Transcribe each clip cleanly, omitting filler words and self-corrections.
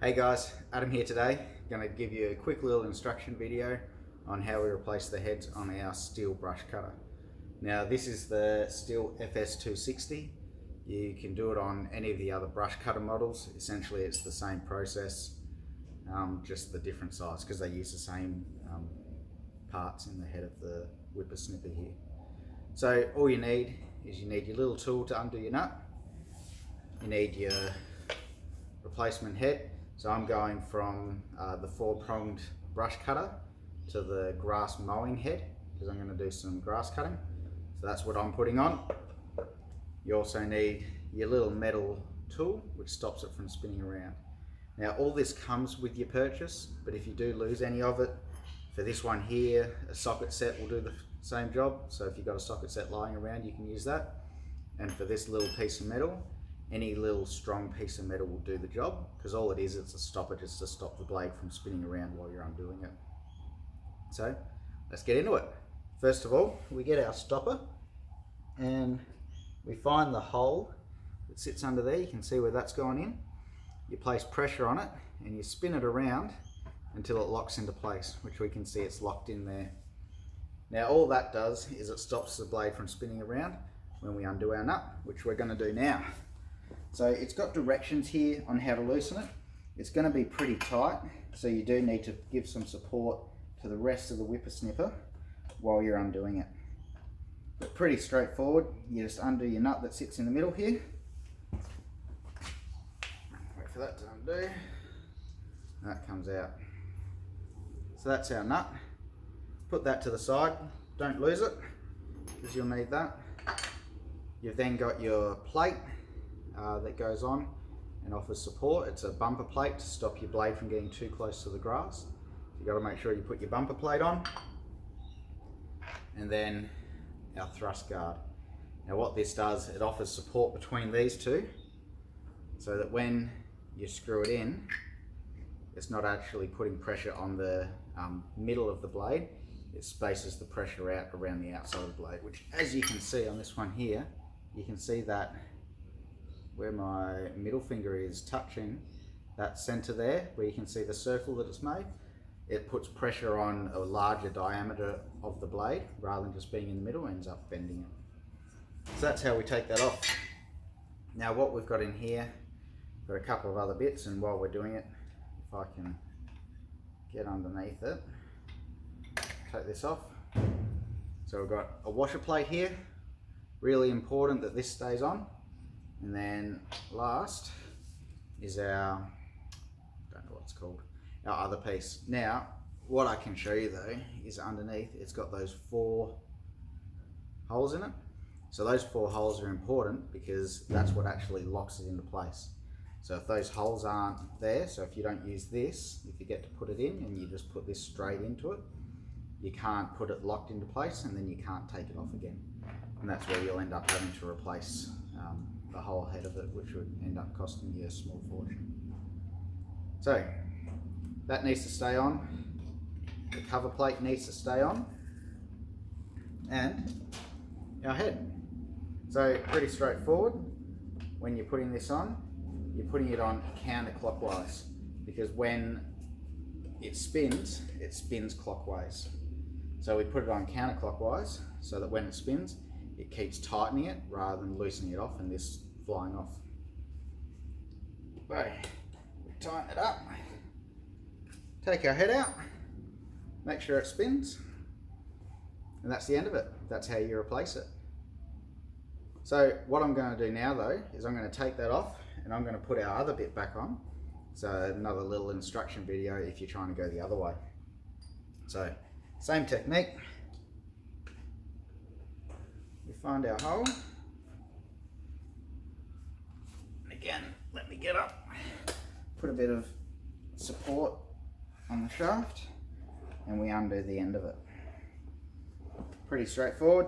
Hey guys, Adam here today. Going to give you a quick little instruction video on how we replace the heads on our Stihl brush cutter. Now this is the Stihl FS260. You can do it on any of the other brush cutter models. Essentially it's the same process, just the different size because they use the same parts in the head of the whippersnipper here. So all you need is your little tool to undo your nut. You need your replacement head. So I'm going from the 4-pronged brush cutter to the grass mowing head because I'm going to do some grass cutting. So that's what I'm putting on. You also need your little metal tool which stops it from spinning around. Now all this comes with your purchase, but if you do lose any of it, for this one here, a socket set will do the same job. So if you've got a socket set lying around, you can use that. And for this little piece of metal, any little strong piece of metal will do the job, because all it is, it's a stopper just to stop the blade from spinning around while you're undoing it. So let's get into it. First of all, we get our stopper and we find the hole that sits under there. You can see where that's going in. You place pressure on it and you spin it around until it locks into place, which we can see it's locked in there. Now all that does is it stops the blade from spinning around when we undo our nut, which we're going to do now. So it's got directions here on how to loosen it. It's going to be pretty tight, so you do need to give some support to the rest of the whippersnipper while you're undoing it. But pretty straightforward. You just undo your nut that sits in the middle here. Wait for that to undo. That comes out. So that's our nut. Put that to the side. Don't lose it, because you'll need that. You've then got your plate that goes on and offers support. It's a bumper plate to stop your blade from getting too close to the grass. You've got to make sure you put your bumper plate on. And then our thrust guard. Now what this does, it offers support between these two so that when you screw it in, it's not actually putting pressure on the middle of the blade. It spaces the pressure out around the outside of the blade, which, as you can see on this one here, you can see that where my middle finger is touching that center there, where you can see the circle that it's made, it puts pressure on a larger diameter of the blade rather than just being in the middle, ends up bending it. So that's how we take that off. Now what we've got in here, got a couple of other bits, and while we're doing it, if I can get underneath it, take this off. So we've got a washer plate here, really important that this stays on. And then last is our, don't know what it's called, our other piece. Now, what I can show you though is underneath it's got those 4 holes in it. So those 4 holes are important because that's what actually locks it into place. So if those holes aren't there, so if you don't use this, if you get to put it in and you just put this straight into it, you can't put it locked into place and then you can't take it off again. And that's where you'll end up having to replace the whole head of it, which would end up costing you a small fortune. So that needs to stay on, the cover plate needs to stay on, and our head. So pretty straightforward. When you're putting this on, you're putting it on counterclockwise, because when it spins clockwise. So we put it on counterclockwise so that when it spins, it keeps tightening it rather than loosening it off and this flying off. So we tighten it up, take our head out, make sure it spins, and that's the end of it. That's how you replace it. So what I'm going to do now though is I'm going to take that off and I'm going to put our other bit back on. So another little instruction video if you're trying to go the other way. So same technique. We find our hole, and again, let me get up, put a bit of support on the shaft, and we undo the end of it. Pretty straightforward.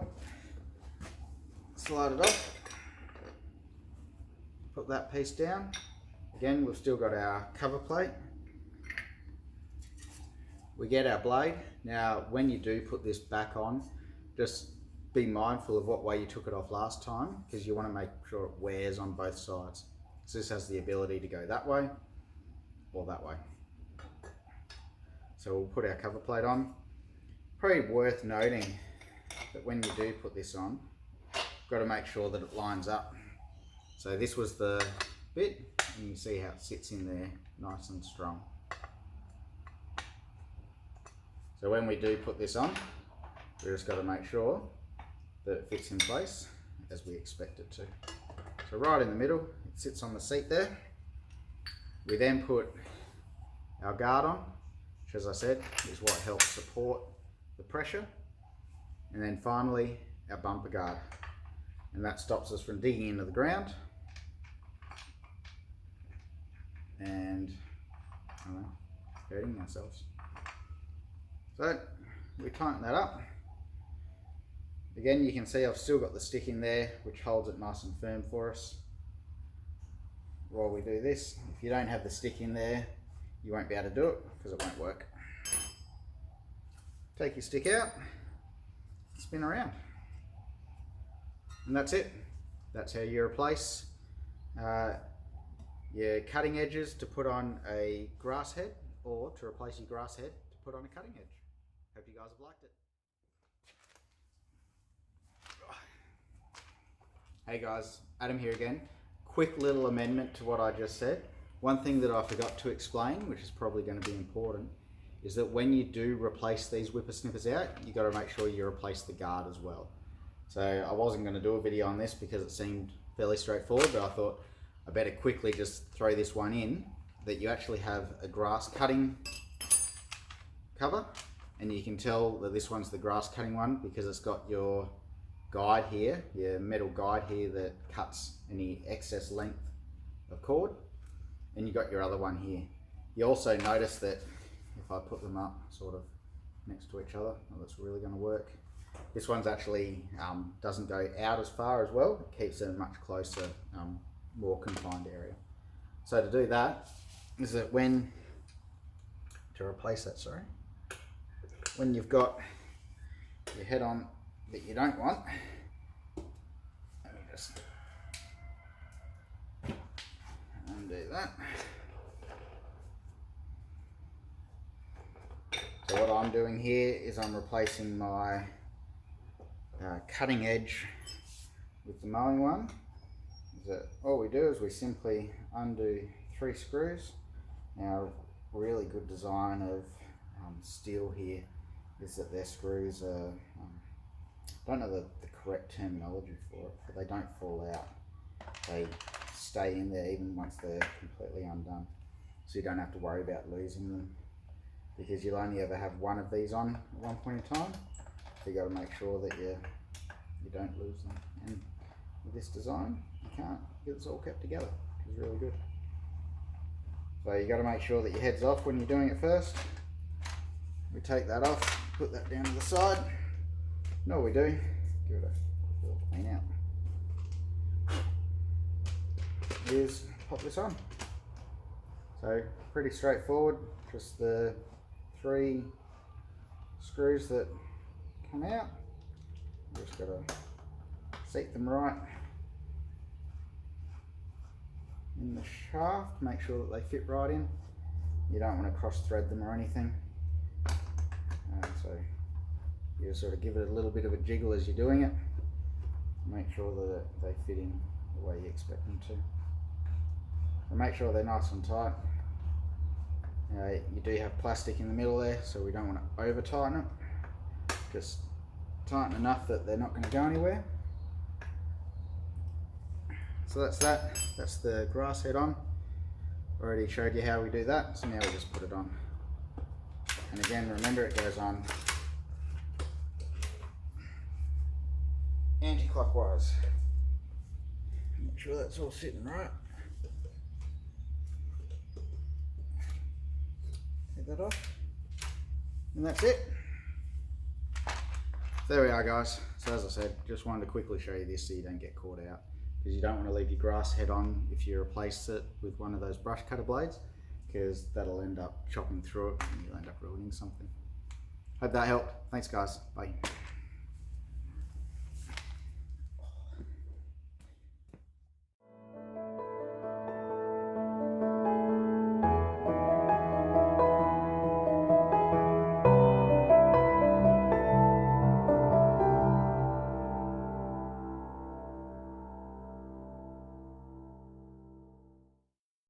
Slide it off, put that piece down. Again, we've still got our cover plate. We get our blade. Now when you do put this back on, just be mindful of what way you took it off last time, because you want to make sure it wears on both sides. So this has the ability to go that way or that way. So we'll put our cover plate on. Probably worth noting that when you do put this on, you've got to make sure that it lines up. So this was the bit, and you see how it sits in there nice and strong. So when we do put this on, we've just got to make sure that it fits in place as we expect it to. So right in the middle, it sits on the seat there. We then put our guard on, which, as I said, is what helps support the pressure. And then finally, our bumper guard. And that stops us from digging into the ground and hurting ourselves. So we tighten that up. Again, you can see I've still got the stick in there, which holds it nice and firm for us while we do this. If you don't have the stick in there, you won't be able to do it because it won't work. Take your stick out, spin around, and that's it. That's how you replace your cutting edges to put on a grass head, or to replace your grass head to put on a cutting edge. Hope you guys have liked it. Hey guys, Adam here again. Quick little amendment to what I just said. One thing that I forgot to explain, which is probably going to be important, is that when you do replace these whippersnippers out, you got to make sure you replace the guard as well. So I wasn't going to do a video on this because it seemed fairly straightforward, but I thought I better quickly just throw this one in, that you actually have a grass cutting cover, and you can tell that this one's the grass cutting one because it's got your guide here, your metal guide here that cuts any excess length of cord, and you got your other one here. You also notice that if I put them up sort of next to each other, that's really going to work. This one's actually doesn't go out as far as well. It keeps it in a much closer, more confined area. So to do that, is that when you've got your head on that you don't want, let me just undo that. So what I'm doing here is I'm replacing my cutting edge with the mowing one. Is that all we do is we simply undo 3 screws. Now, really good design of Stihl here is that their screws are, I don't know the correct terminology for it, but they don't fall out. They stay in there even once they're completely undone. So you don't have to worry about losing them, because you'll only ever have one of these on at one point in time. So you got to make sure that you don't lose them. And with this design, you can't, because it's all kept together, which is really good. So you got to make sure that your head's off when you're doing it first. We take that off, put that down to the side. And all we do, give it a little clean out, is pop this on. So pretty straightforward, just the 3 screws that come out. Just got to seat them right in the shaft, make sure that they fit right in. You don't want to cross thread them or anything. So you just sort of give it a little bit of a jiggle as you're doing it. Make sure that they fit in the way you expect them to. And make sure they're nice and tight. You do have plastic in the middle there, so we don't want to over tighten it. Just tighten enough that they're not going to go anywhere. So that's that. That's the grass head on. Already showed you how we do that, so now we just put it on. And again, remember, it goes on anti-clockwise. Make sure that's all sitting right. Take that off, and that's it. There we are, guys. So as I said, just wanted to quickly show you this so you don't get caught out, because you don't want to leave your grass head on if you replace it with one of those brush cutter blades, because that'll end up chopping through it and you'll end up ruining something. Hope that helped. Thanks guys, bye.